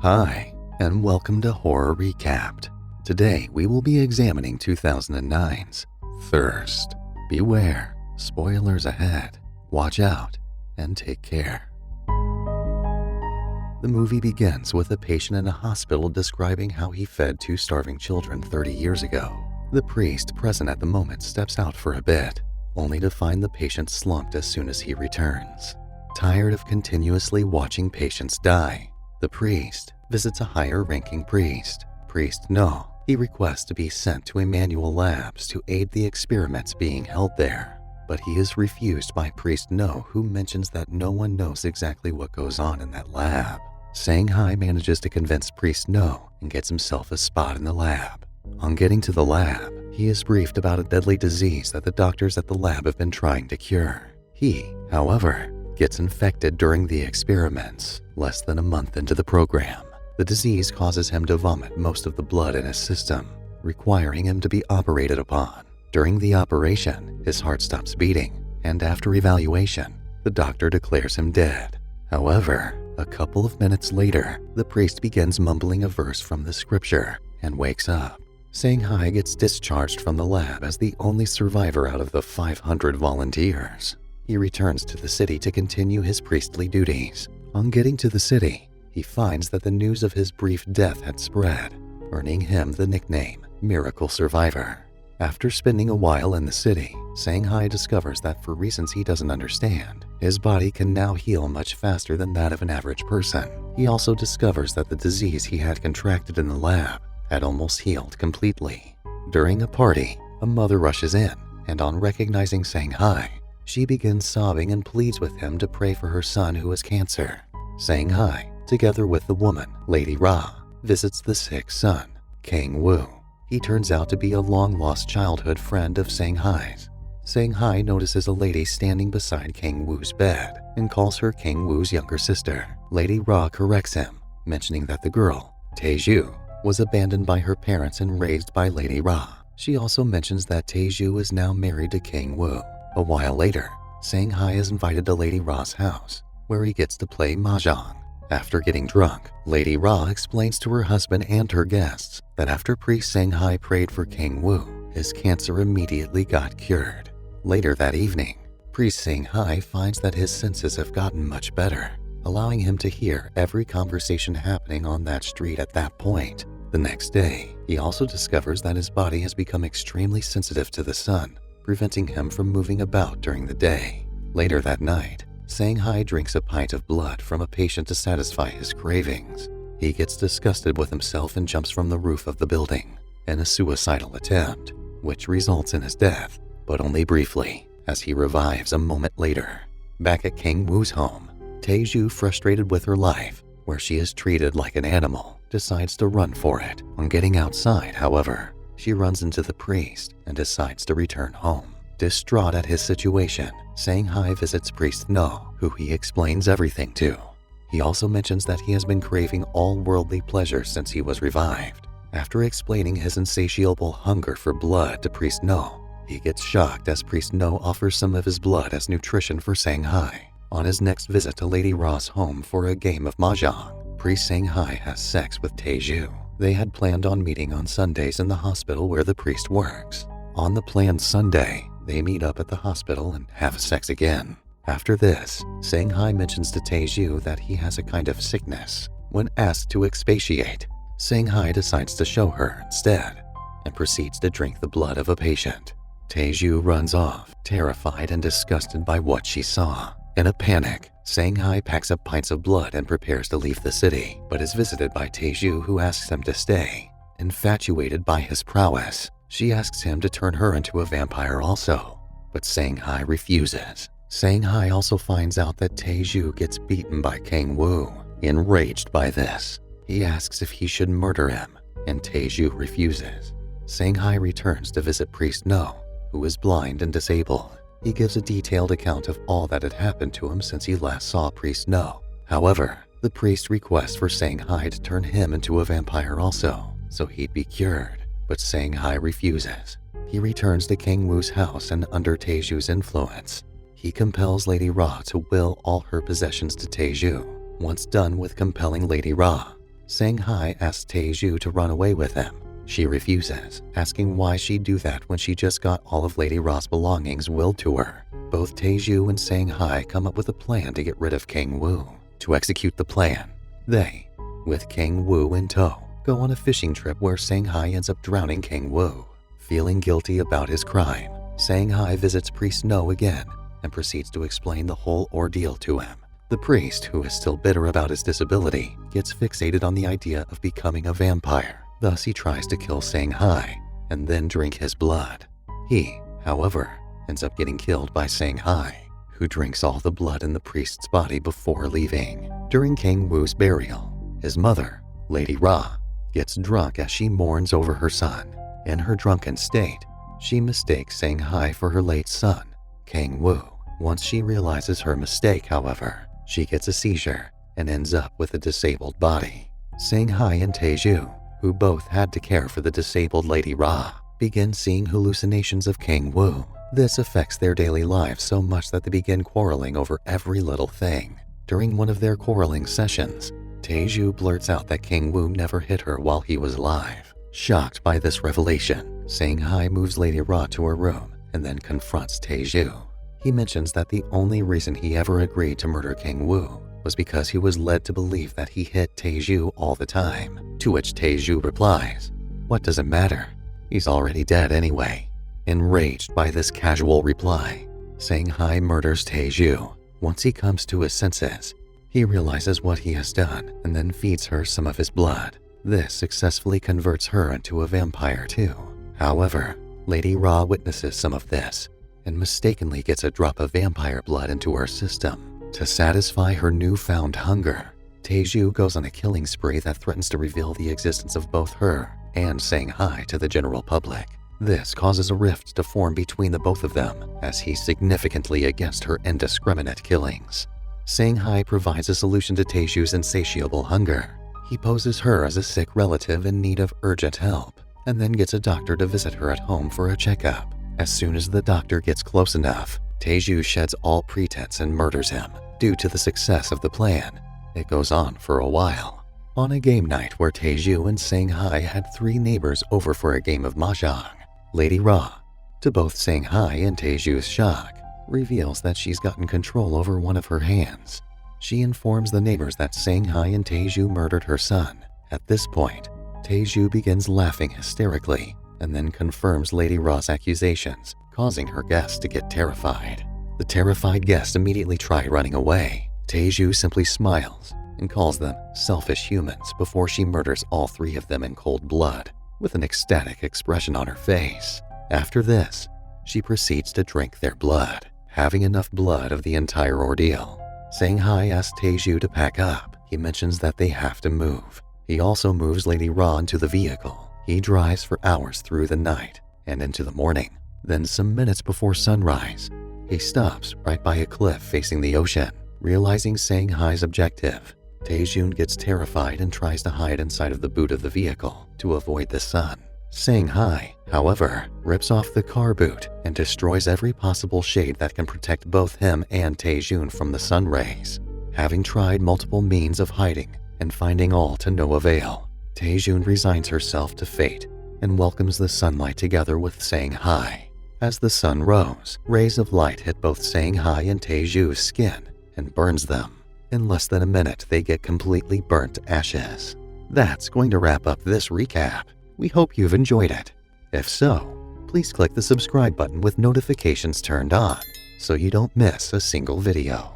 Hi, and welcome to Horror Recapped. Today we will be examining 2009's Thirst. Beware, spoilers ahead. Watch out, and take care. The movie begins with a patient in a hospital describing how he fed two starving children 30 years ago. The priest present at the moment steps out for a bit, only to find the patient slumped as soon as he returns. Tired of continuously watching patients die, the priest visits a higher-ranking priest. Priest No. He requests to be sent to Emmanuel Labs to aid the experiments being held there, but he is refused by Priest No, who mentions that no one knows exactly what goes on in that lab. Shanghai manages to convince Priest No and gets himself a spot in the lab. On getting to the lab, he is briefed about a deadly disease that the doctors at the lab have been trying to cure. He, however, gets infected during the experiments. Less than a month into the program, the disease causes him to vomit most of the blood in his system, requiring him to be operated upon. During the operation, his heart stops beating, and after evaluation, the doctor declares him dead. However, a couple of minutes later, the priest begins mumbling a verse from the scripture and wakes up. Shanghai gets discharged from the lab as the only survivor out of the 500 volunteers. He returns to the city to continue his priestly duties. On getting to the city, he finds that the news of his brief death had spread, earning him the nickname Miracle Survivor. After spending a while in the city, Shanghai discovers that for reasons he doesn't understand, his body can now heal much faster than that of an average person. He also discovers that the disease he had contracted in the lab had almost healed completely. During a party, a mother rushes in, and on recognizing Shanghai, she begins sobbing and pleads with him to pray for her son who has cancer. Shanghai, together with the woman, Lady Ra, visits the sick son, Kang Woo. He turns out to be a long-lost childhood friend of Shanghai's. Shanghai notices a lady standing beside Kang Woo's bed and calls her Kang Woo's younger sister. Lady Ra corrects him, mentioning that the girl, Taejoo, was abandoned by her parents and raised by Lady Ra. She also mentions that Taejoo is now married to Kang Woo. A while later, Shanghai is invited to Lady Ra's house, where he gets to play mahjong. After getting drunk, Lady Ra explains to her husband and her guests that after Priest Shanghai prayed for Kang Woo, his cancer immediately got cured. Later that evening, Priest Shanghai finds that his senses have gotten much better, allowing him to hear every conversation happening on that street at that point. The next day, he also discovers that his body has become extremely sensitive to the sun, preventing him from moving about during the day. Later that night, Shanghai drinks a pint of blood from a patient to satisfy his cravings. He gets disgusted with himself and jumps from the roof of the building in a suicidal attempt, which results in his death, but only briefly, as he revives a moment later. Back at Kang Woo's home, Taejoo, frustrated with her life, where she is treated like an animal, decides to run for it. On getting outside, however, she runs into the priest and decides to return home. Distraught at his situation, Shanghai visits Priest No, who he explains everything to. He also mentions that he has been craving all worldly pleasures since he was revived. After explaining his insatiable hunger for blood to Priest No, he gets shocked as Priest No offers some of his blood as nutrition for Shanghai. On his next visit to Lady Ra's home for a game of mahjong, Priest Shanghai has sex with Taejoo. They had planned on meeting on Sundays in the hospital where the priest works. On the planned Sunday, they meet up at the hospital and have sex again. After this, Shanghai mentions to Taejoo that he has a kind of sickness. When asked to expatiate, Shanghai decides to show her instead and proceeds to drink the blood of a patient. Taejoo runs off, terrified and disgusted by what she saw. In a panic, Shanghai packs up pints of blood and prepares to leave the city, but is visited by Taejoo, who asks him to stay. Infatuated by his prowess, she asks him to turn her into a vampire also, but Shanghai refuses. Shanghai also finds out that Taejoo gets beaten by Kang Woo. Enraged by this, he asks if he should murder him, and Taejoo refuses. Shanghai returns to visit Priest No, who is blind and disabled. He gives a detailed account of all that had happened to him since he last saw Priest No. However, the priest requests for Shanghai to turn him into a vampire also, so he'd be cured, but Shanghai refuses. He returns to Kang Woo's house and under Taejoo's influence, he compels Lady Ra to will all her possessions to Taejoo. Once done with compelling Lady Ra, Shanghai asks Taejoo to run away with him. She refuses, asking why she'd do that when she just got all of Lady Ra's belongings willed to her. Both Taejoo and Shanghai come up with a plan to get rid of King Woo. To execute the plan, they, with King Woo in tow, go on a fishing trip where Shanghai ends up drowning King Woo. Feeling guilty about his crime, Shanghai visits Priest No again and proceeds to explain the whole ordeal to him. The priest, who is still bitter about his disability, gets fixated on the idea of becoming a vampire. Thus, he tries to kill Shanghai and then drink his blood. He, however, ends up getting killed by Shanghai, who drinks all the blood in the priest's body before leaving. During King Woo's burial, his mother, Lady Ra, gets drunk as she mourns over her son. In her drunken state, she mistakes Shanghai for her late son, King Woo. Once she realizes her mistake, however, she gets a seizure and ends up with a disabled body. Shanghai and Taejoo, who both had to care for the disabled Lady Ra, begin seeing hallucinations of King Woo. This affects their daily lives so much that they begin quarreling over every little thing. During one of their quarreling sessions, Taejoo blurts out that King Woo never hit her while he was alive. Shocked by this revelation, Shanghai moves Lady Ra to her room and then confronts Taejoo. He mentions that the only reason he ever agreed to murder King Woo was because he was led to believe that he hit Taejoo all the time, to which Taejoo replies, "What does it matter? He's already dead anyway." Enraged by this casual reply, Shanghai murders Taejoo. Once he comes to his senses, he realizes what he has done and then feeds her some of his blood. This successfully converts her into a vampire too. However, Lady Ra witnesses some of this and mistakenly gets a drop of vampire blood into her system. To satisfy her newfound hunger, Taejoo goes on a killing spree that threatens to reveal the existence of both her and Shanghai to the general public. This causes a rift to form between the both of them, as he's significantly against her indiscriminate killings. Shanghai provides a solution to Taejoo's insatiable hunger. He poses her as a sick relative in need of urgent help, and then gets a doctor to visit her at home for a checkup. As soon as the doctor gets close enough, Taejoo sheds all pretense and murders him. Due to the success of the plan, it goes on for a while. On a game night where Taejoo and Shanghai had 3 neighbors over for a game of mahjong, Lady Ra, to both Shanghai and Taejoo's shock, reveals that she's gotten control over one of her hands. She informs the neighbors that Shanghai and Taejoo murdered her son. At this point, Taejoo begins laughing hysterically and then confirms Lady Ra's accusations, causing her guests to get terrified. The terrified guests immediately try running away. Taejoo simply smiles and calls them selfish humans before she murders all 3 of them in cold blood, with an ecstatic expression on her face. After this, she proceeds to drink their blood. Having enough blood of the entire ordeal, Shanghai asks Taejoo to pack up. He mentions that they have to move. He also moves Lady Ra into the vehicle. He drives for hours through the night and into the morning. Then some minutes before sunrise, he stops right by a cliff facing the ocean. Realizing Shanghai's objective, Taejoo gets terrified and tries to hide inside of the boot of the vehicle to avoid the sun. Shanghai, however, rips off the car boot and destroys every possible shade that can protect both him and Taejoo from the sun rays. Having tried multiple means of hiding and finding all to no avail, Taejoo resigns herself to fate and welcomes the sunlight together with Shanghai. As the sun rose, rays of light hit both Shanghai and Taejoo's skin and burns them. In less than a minute, they get completely burnt to ashes. That's going to wrap up this recap. We hope you've enjoyed it. If so, please click the subscribe button with notifications turned on so you don't miss a single video.